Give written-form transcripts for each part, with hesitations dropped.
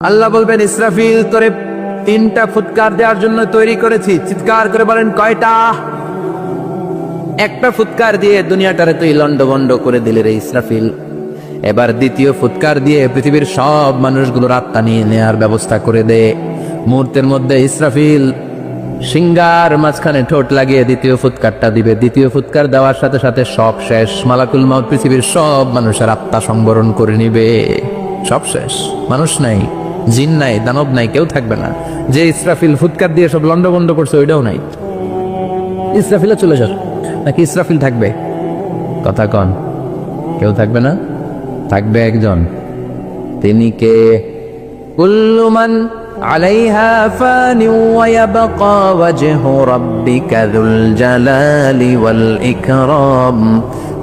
আল্লাহ বলবেন, ইসরাফিল তোরে 3টা ফুৎকার দেওয়ার জন্য তৈরি করেছি। চিৎকার করে বলেন, কয়টা? একটা ফুৎকার দিয়ে দুনিয়াটারে তুই লন্ডভন্ড করে দিলে রে ইসরাফিল। এবার দ্বিতীয় ফুৎকার দিয়ে পৃথিবীর সব মানুষগুলোর আত্মা নিয়ে নেয়ার ব্যবস্থা করে দে। মুহূর্তের মধ্যে ইসরাফিল সিংহার মাঝখানে ঠোঁট লাগিয়ে দ্বিতীয় ফুৎকারটা দিবে। দ্বিতীয় ফুৎকার দেওয়ার সাথে সাথে সব শেষ। মালাকুল মাউত পৃথিবীর সব মানুষের আত্মা সংবরণ করে নিবে। সব শেষ, মানুষ নাই, জিন নাই, দানব নাই, কেউ থাকবে না। যে ইসরাফিল ফুৎকার দিয়ে সব লন্ডভন্ড করছে ওইটাও নাই। ইসরাফিলও চলে যাবে নাকি ইসরাফিল থাকবে? কথা কন, কেউ থাকবে না, থাকবে একজন। তিনি কে? কুল্লু মান আলাইহা ফানি ওয়া ইয়াবকা ওয়াজহু রাব্বিকা যুল জালালি ওয়াল ইকরাম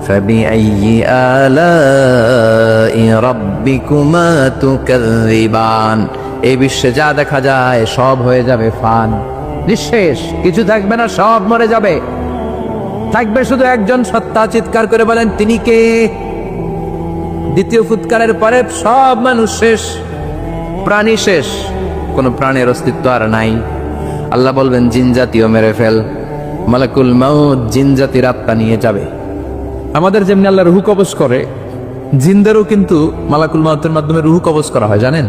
ফাবিআইয়ি আলাই রাব্বিকুমা তুকাযযিবান। এই বিশ্বে যা দেখা যায় সব হয়ে যাবে ফান, নিঃশেষ, কিছু থাকবে না, সব মরে যাবে। থাকবে শুধু একজন সত্তা। চিৎকার করে বলেন, তিনি কে? দ্বিতীয় ফুৎকারের পরে সব মানুষ শেষ, প্রাণী শেষ, কোনো প্রাণের অস্তিত্ব আর নাই। আল্লাহ বলবেন, জিন জাতিও মেরে ফেল। মালাকুল মাউত জিন জাতির আত্মা নিয়ে যাবে। আমাদের যেমনি আল্লাহ রুহ কবজ করে, জিনদেরও কিন্তু মালাকুল মাউতের মাধ্যমে রুহ কবজ করা হয়, জানেন?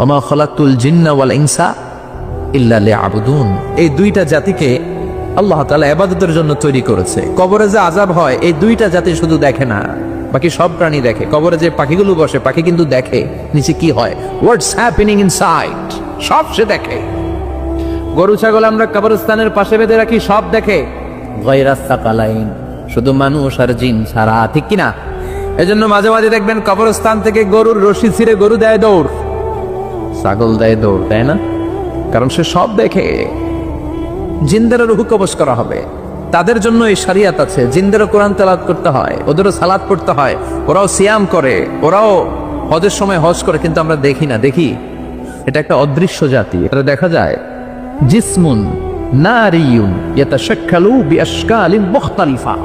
ওমা খালাকতুল জিন্না ওয়াল ইনসা ইল্লা লিয়াবুদুন। এই দুইটা জাতিকে আল্লাহ তাআলা ইবাদতের জন্য তৈরি করেছে। কবরে যে আযাব হয় এই দুইটা জাতি শুধু দেখে না, বাকি সব প্রাণী দেখে। কবরে যে পাখিগুলো বসে, পাখি কিন্তু দেখে নিচে কি হয়, হোয়াটস হ্যাপেনিং ইনসাইড, সব সে দেখে। গরু ছাগল আমরা কবরস্থানের পাশে বেঁধে রাখি, সব দেখে। গায়রা সাকালাইন, শুধু মানুষ আর জিন ছাড়া, ঠিক কিনা? এজন্য মাঝে মাঝে দেখবেন কবরস্থান থেকে গরুর রশি ছিঁড়ে গরু দেয় দৌড়, ছাগল দেয় দৌড়, তাই না? কারণ সে সব দেখে। জিনদেরও রুহ কবজ করা হবে, তাদের জন্য এই শরিয়াত আছে। জিনদেরও কোরআন তেলাওয়াত করতে হয়, ওদেরও সালাত পড়তে হয়, ওরাও সিয়াম করে, ওরাও হজের সময় হজ করে, কিন্তু আমরা দেখি না। দেখি, এটা একটা অদৃশ্য জাতি। এটা দেখা যায় জিসমুন নারিয়ুন ইয়াতাশাক্কালু বিআশকালিন মুখতালিফা।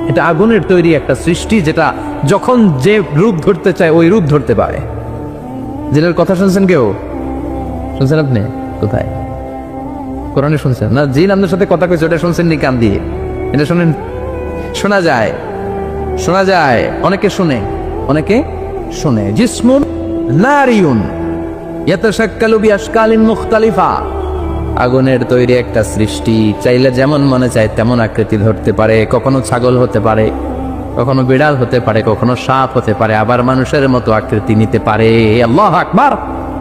এটা আগুনের তৈরি একটা সৃষ্টি, যেটা যখন যে রূপ ধরতে চায় ওই রূপ ধরতে পারে। জিনের কথা শুনছেন কেউ? শুনছেন আপনি? কোথায়? কোরআনে শুনছেন না? জিন আপনার সাথে কথা কইছে, ওটা শুনছেন নি কান দিয়ে? এটা শুনেন, শোনা যায়, শোনা যায়, অনেকে শুনে, অনেকে শুনে। জিসমুন নারিয়ুন ইয়াতাশাক্কালু বিআশকালিন মুখতালিফা। আগুনের তৈরি একটা সৃষ্টি, চাইলে যেমন মনে চায় তেমন আকৃতি ধরতে পারে। কখনো ছাগল হতে পারে, কখনো বিড়াল হতে পারে, কখনো সাপ হতে পারে, আবার মানুষের মতো আকৃতি নিতে পারে। আল্লাহু আকবার।